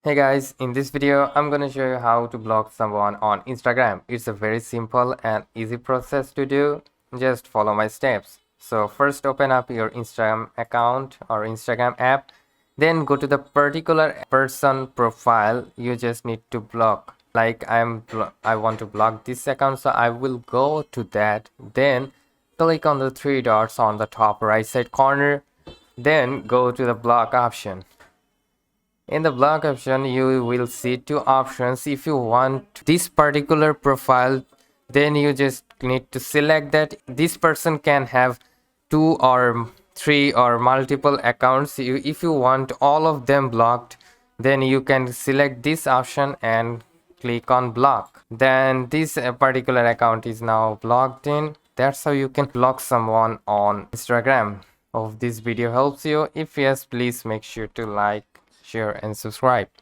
Hey guys, in this video I'm gonna show you how to block someone on Instagram. It's a very simple and easy process to do. Just follow my steps. So first open up your Instagram account or Instagram app. Then go to the particular person profile you just need to block. Like I want to block this account, so I will go to that. Then click on the three dots on the top right side corner. Then go to the block option. In the block option, you will see two options. If you want this particular profile, then you just need to select that this person can have two or three or multiple accounts. If you want all of them blocked, then you can select this option and click on block. Then this particular account is now blocked in. That's how you can block someone on Instagram. Hope this video helps you. If yes, please make sure to like, share and subscribe.